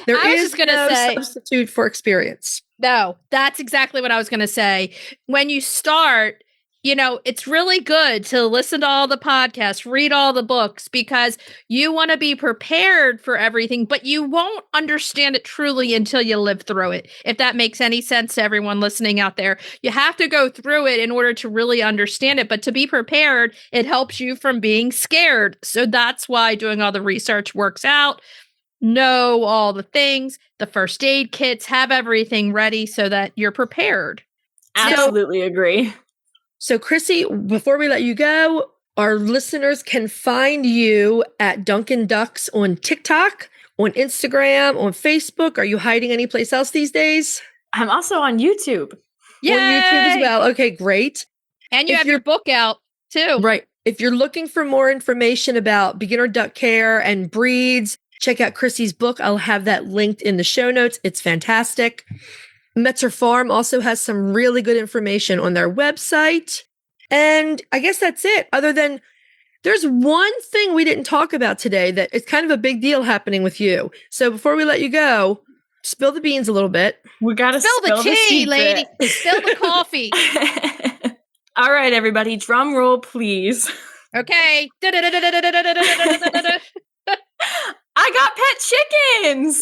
There is no substitute for experience. No, that's exactly what I was going to say. When you start, it's really good to listen to all the podcasts, read all the books, because you want to be prepared for everything, but you won't understand it truly until you live through it. If that makes any sense to everyone listening out there, you have to go through it in order to really understand it. But to be prepared, it helps you from being scared. So that's why doing all the research works out. Know all the things, the first aid kits, have everything ready so that you're prepared. Absolutely agree. So, Chrissie, before we let you go, our listeners can find you at Dunkin' Ducks on TikTok, on Instagram, on Facebook. Are you hiding anyplace else these days? I'm also on YouTube. Yay! On YouTube as well. Okay, great. And you have your book out too. Right. If you're looking for more information about beginner duck care and breeds, check out Krissie's book. I'll have that linked in the show notes. It's fantastic. Metzer Farm also has some really good information on their website. And I guess that's it. Other than there's one thing we didn't talk about today that is kind of a big deal happening with you. So before we let you go, spill the beans a little bit. We got to spill the tea, lady. Spill the coffee. All right, everybody. Drum roll, please. Okay. I got pet chickens.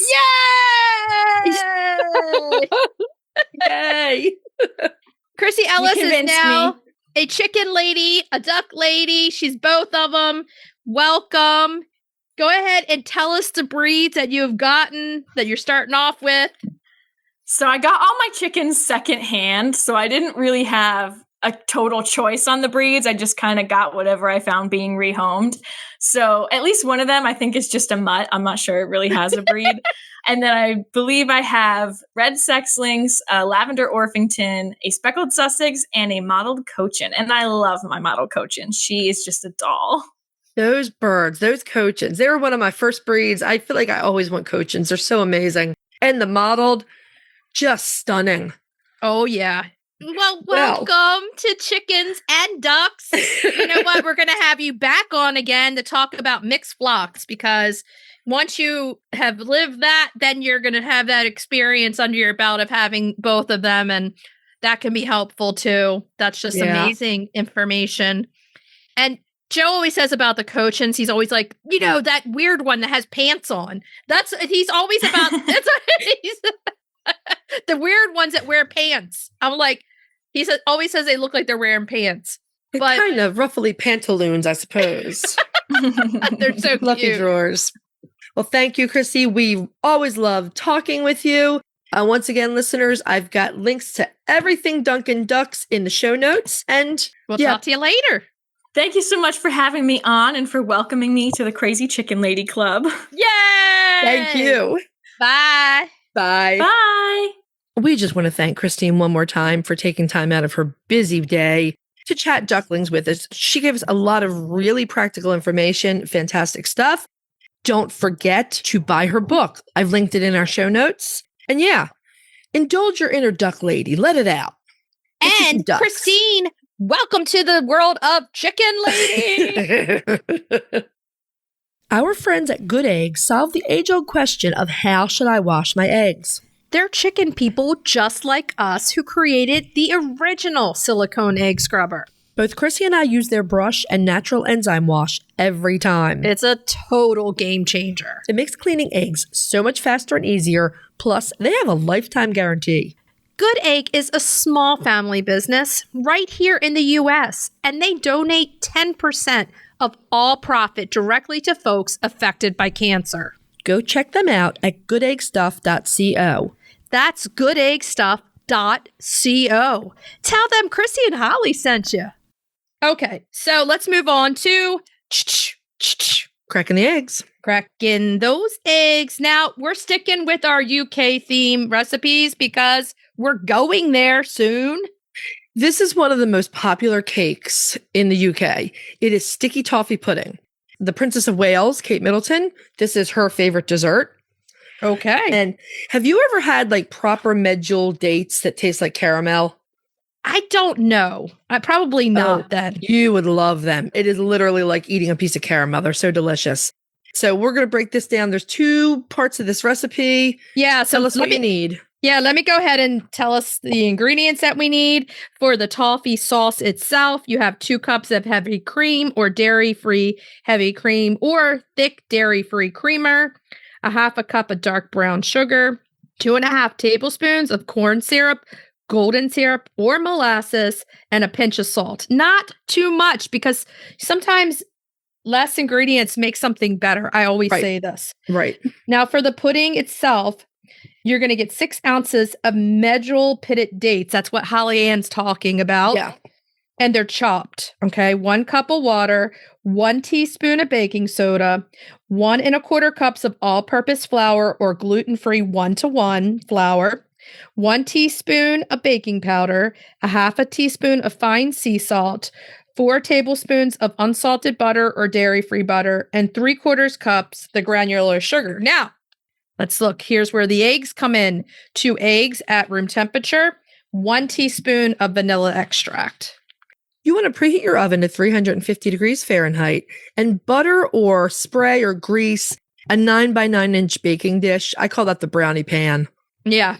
Yay! Yay! Krissie Ellis is now a chicken lady, a duck lady. She's both of them. Welcome. Go ahead and tell us the breeds that you have gotten, that you're starting off with. So I got all my chickens secondhand, so I didn't really have a total choice on the breeds. I just kind of got whatever I found being rehomed. So at least one of them I think is just a mutt. I'm not sure it really has a breed. And then I believe I have red sexlings, a lavender Orpington, a speckled Sussex, and a mottled Cochin. And I love my mottled Cochin. She is just a doll. Those birds, those Cochins, they were one of my first breeds. I feel like I always want Cochins. They're so amazing. And the mottled, just stunning. Oh, yeah. Well, welcome to chickens and ducks. You know what? We're going to have you back on again to talk about mixed flocks, because once you have lived that, then you're going to have that experience under your belt of having both of them. And that can be helpful too. That's just amazing information. And Joe always says about the Cochins, he's always like, you know, that weird one that has pants on. He's always about the weird ones that wear pants. I'm like, always says they look like they're wearing pants. But kind of ruffly pantaloons, I suppose. They're so Lucky cute. drawers. Well, thank you, Krissie. We always love talking with you. Once again, listeners, I've got links to everything Dunkin' Ducks in the show notes. And we'll talk to you later. Thank you so much for having me on and for welcoming me to the Crazy Chicken Lady Club. Yay! Thank you. Bye. Bye. Bye. We just want to thank Christine one more time for taking time out of her busy day to chat ducklings with us. She gave us a lot of really practical information, fantastic stuff. Don't forget to buy her book. I've linked it in our show notes. And yeah, indulge your inner duck lady. Let it out. And Christine, welcome to the world of chicken lady. Our friends at Good Eggs solve the age-old question of how should I wash my eggs? They're chicken people just like us who created the original silicone egg scrubber. Both Chrissie and I use their brush and natural enzyme wash every time. It's a total game changer. It makes cleaning eggs so much faster and easier. Plus, they have a lifetime guarantee. Good Egg is a small family business right here in the U.S., and they donate 10% of all profit directly to folks affected by cancer. Go check them out at goodeggstuff.co. That's goodeggstuff.co. Tell them Chrisie&Holly sent you. Okay, so let's move on to cracking the eggs. Cracking those eggs. Now, we're sticking with our UK theme recipes because we're going there soon. This is one of the most popular cakes in the UK. It is Sticky Toffee Pudding. The Princess of Wales, Kate Middleton, this is her favorite dessert. Okay. And have you ever had like proper medjool dates that taste like caramel? I don't know. I probably not then. You would love them. It is literally like eating a piece of caramel. They're so delicious. So we're going to break this down. There's 2 parts of this recipe. Yeah. So tell us what you need. Yeah, let me go ahead and tell us the ingredients that we need. For the toffee sauce itself, you have 2 cups of heavy cream or dairy-free heavy cream or thick dairy-free creamer, a half a cup of dark brown sugar, 2.5 tablespoons of corn syrup, golden syrup or molasses, and a pinch of salt. Not too much because sometimes less ingredients make something better. I always say this. Right. Now for the pudding itself, you're going to get 6 ounces of medjool pitted dates. That's what Holly Ann's talking about. Yeah. And they're chopped. Okay. 1 cup of water, 1 teaspoon of baking soda, 1 1/4 cups of all-purpose flour or gluten-free 1-to-1 flour, 1 teaspoon of baking powder, a half a teaspoon of fine sea salt, 4 tablespoons of unsalted butter or dairy-free butter, and 3/4 cups the granular sugar. Now, let's look. Here's where the eggs come in. 2 eggs at room temperature, 1 teaspoon of vanilla extract. You want to preheat your oven to 350 degrees Fahrenheit and butter or spray or grease a 9x9-inch baking dish. I call that the brownie pan. Yeah.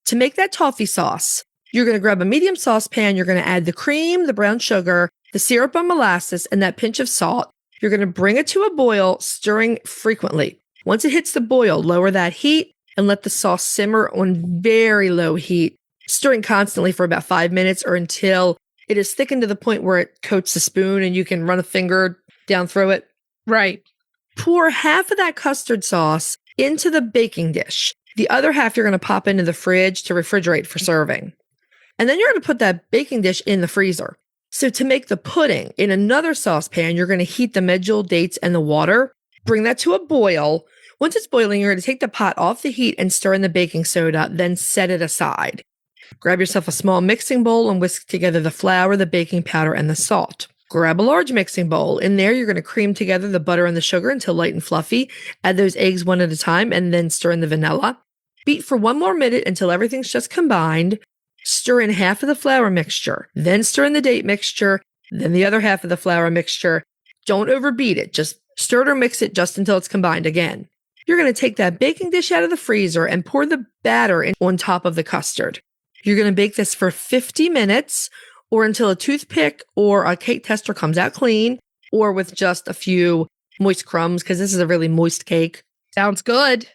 To make that toffee sauce, you're going to grab a medium saucepan. You're going to add the cream, the brown sugar, the syrup and molasses, and that pinch of salt. You're going to bring it to a boil, stirring frequently. Once it hits the boil, lower that heat and let the sauce simmer on very low heat, stirring constantly for about 5 minutes or until it is thickened to the point where it coats the spoon and you can run a finger down through it. Right. Pour half of that custard sauce into the baking dish. The other half you're going to pop into the fridge to refrigerate for serving. And then you're going to put that baking dish in the freezer. So to make the pudding, in another saucepan, you're going to heat the medjool dates and the water. Bring that to a boil. Once it's boiling, you're going to take the pot off the heat and stir in the baking soda, then set it aside. Grab yourself a small mixing bowl and whisk together the flour, the baking powder, and the salt. Grab a large mixing bowl. In there, you're going to cream together the butter and the sugar until light and fluffy. Add those eggs one at a time and then stir in the vanilla. Beat for 1 more minute until everything's just combined. Stir in half of the flour mixture. Then stir in the date mixture. Then the other half of the flour mixture. Don't overbeat it. Just stir it or mix it just until it's combined again. You're going to take that baking dish out of the freezer and pour the batter in on top of the custard. You're going to bake this for 50 minutes or until a toothpick or a cake tester comes out clean or with just a few moist crumbs because this is a really moist cake. Sounds good.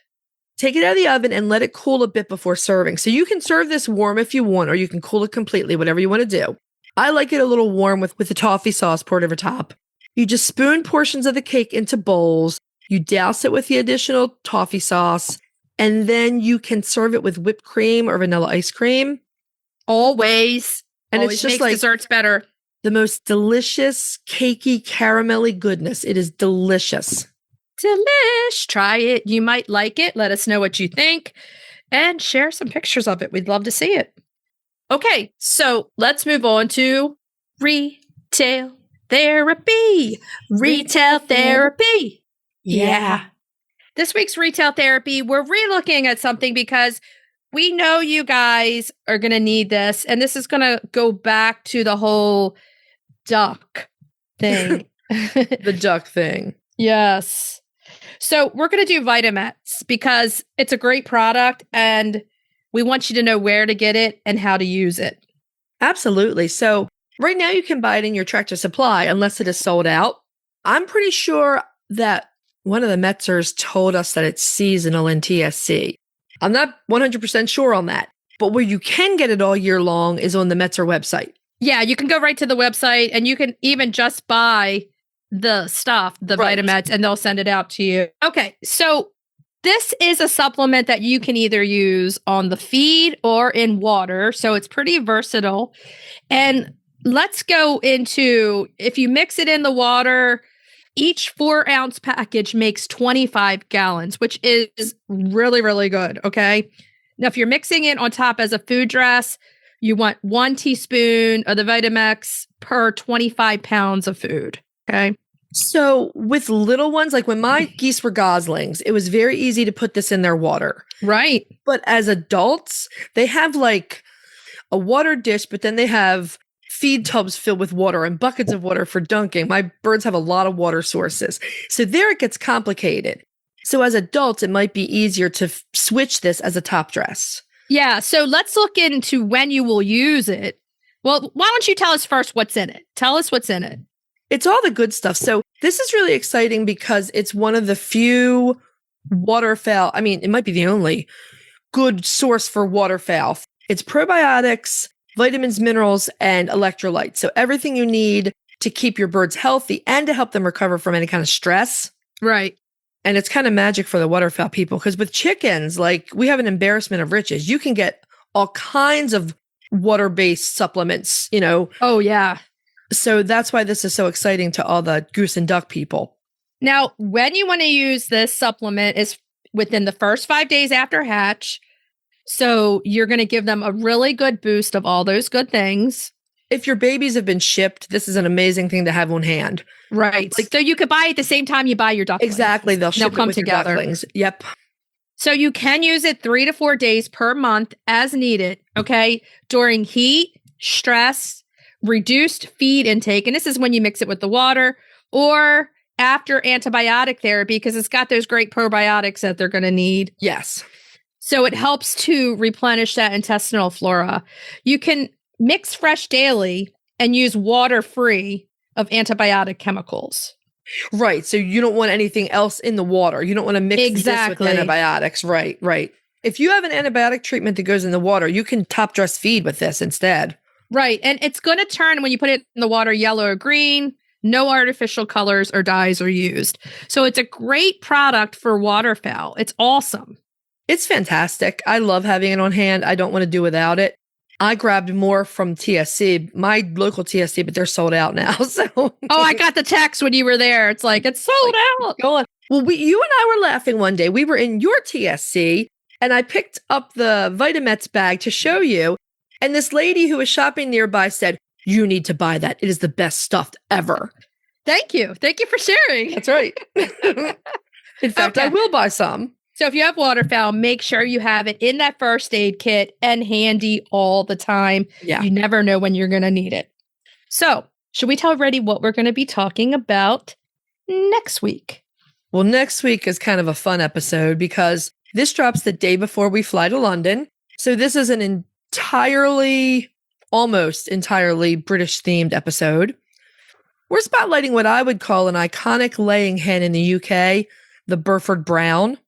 Take it out of the oven and let it cool a bit before serving. So you can serve this warm if you want, or you can cool it completely, whatever you want to do. I like it a little warm with the toffee sauce poured over top. You just spoon portions of the cake into bowls. You douse it with the additional toffee sauce, and then you can serve it with whipped cream or vanilla ice cream. Always. And Always it's just makes like desserts better. The most delicious, cakey, caramelly goodness. It is delicious. Delish. Try it. You might like it. Let us know what you think and share some pictures of it. We'd love to see it. Okay, so let's move on to retail therapy. Retail therapy. Yeah. This week's retail therapy, we're relooking at something because we know you guys are going to need this. And this is going to go back to the whole duck thing. The duck thing. Yes. So we're going to do VitaMetz because it's a great product and we want you to know where to get it and how to use it. Absolutely. So right now you can buy it in your Tractor Supply unless it is sold out. I'm pretty sure that one of the Metzers told us that it's seasonal in TSC. I'm not 100% sure on that, but where you can get it all year long is on the Metzer website. Yeah, you can go right to the website and you can even just buy the stuff, the right. VitaMetz, and they'll send it out to you. Okay, so this is a supplement that you can either use on the feed or in water, so it's pretty versatile. And let's go into, if you mix it in the water, each 4-ounce package makes 25 gallons, which is really, really good, okay? Now, if you're mixing it on top as a food dress, you want 1 teaspoon of the VitaMetz per 25 pounds of food, okay? So with little ones, like when my geese were goslings, it was very easy to put this in their water. Right. But as adults, they have like a water dish, but then they have feed tubs filled with water and buckets of water for dunking. My birds have a lot of water sources. So there it gets complicated. So as adults, it might be easier to switch this as a top dress. Yeah. So let's look into when you will use it. Well, why don't you tell us first what's in it? Tell us what's in it. It's all the good stuff. So this is really exciting because it's one of the few waterfowl. I mean, it might be the only good source for waterfowl. It's probiotics, vitamins, minerals, and electrolytes. So everything you need to keep your birds healthy and to help them recover from any kind of stress. Right. And it's kind of magic for the waterfowl people because with chickens, like we have an embarrassment of riches. You can get all kinds of water-based supplements, you know. Oh, yeah. So that's why this is so exciting to all the goose and duck people. Now, when you want to use this supplement is within the first 5 days after hatch. So you're going to give them a really good boost of all those good things. If your babies have been shipped, this is an amazing thing to have on hand. Right. So you could buy it at the same time you buy your ducklings. Exactly. They'll come together. Your ducklings. Yep. So you can use it 3 to 4 days per month as needed, okay? During heat, stress, reduced feed intake, and this is when you mix it with the water, or after antibiotic therapy, because it's got those great probiotics that they're going to need. Yes. So it helps to replenish that intestinal flora. You can mix fresh daily and use water-free of antibiotic chemicals. Right. So you don't want anything else in the water. You don't want to mix this with antibiotics. Right. Right. If you have an antibiotic treatment that goes in the water, you can top dress feed with this instead. Right. And it's going to turn, when you put it in the water, yellow or green. No artificial colors or dyes are used. So it's a great product for waterfowl. It's awesome. It's fantastic. I love having it on hand. I don't want to do without it. I grabbed more from TSC, my local TSC, but they're sold out now. So, I got the text when you were there. It's like, it's sold out. Go on. Well, you and I were laughing one day. We were in your TSC, and I picked up the VitaMetz bag to show you. And this lady who was shopping nearby said, "You need to buy that. It is the best stuff ever." Thank you. Thank you for sharing. That's right. In fact, I will buy some. So if you have waterfowl, make sure you have it in that first aid kit and handy all the time. Yeah. You never know when you're going to need it. So should we tell everybody what we're going to be talking about next week? Well, next week is kind of a fun episode because this drops the day before we fly to London. So this is an almost entirely British themed episode. We're spotlighting what I would call an iconic laying hen in the UK, the Burford Brown.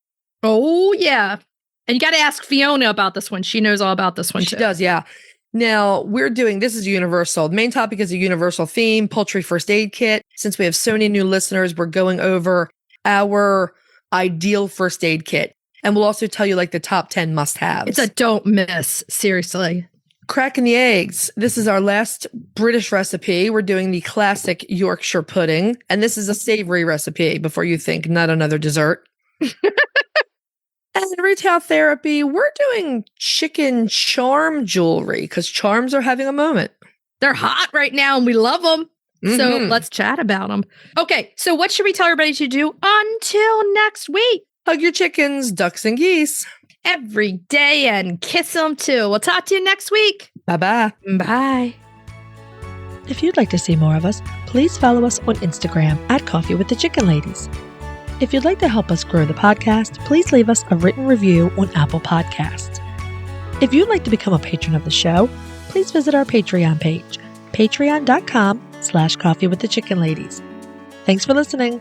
Oh, yeah. And you got to ask Fiona about this one. She knows all about this one, too. She does, yeah. Now, this is universal. The main topic is a universal theme, poultry first aid kit. Since we have so many new listeners, we're going over our ideal first aid kit. And we'll also tell you like the top 10 must-haves. It's a don't miss, seriously. Cracking the eggs. This is our last British recipe. We're doing the classic Yorkshire pudding. And this is a savory recipe before you think, not another dessert. And retail therapy, we're doing chicken charm jewelry because charms are having a moment. They're hot right now and we love them. Mm-hmm. So let's chat about them. Okay, so what should we tell everybody to do until next week? Hug your chickens, ducks, and geese. Every day and kiss them too. We'll talk to you next week. Bye-bye. Bye. If you'd like to see more of us, please follow us on Instagram at Coffee with the Chicken Ladies. If you'd like to help us grow the podcast, please leave us a written review on Apple Podcasts. If you'd like to become a patron of the show, please visit our Patreon page, patreon.com/Coffee with the Chicken Ladies. Thanks for listening.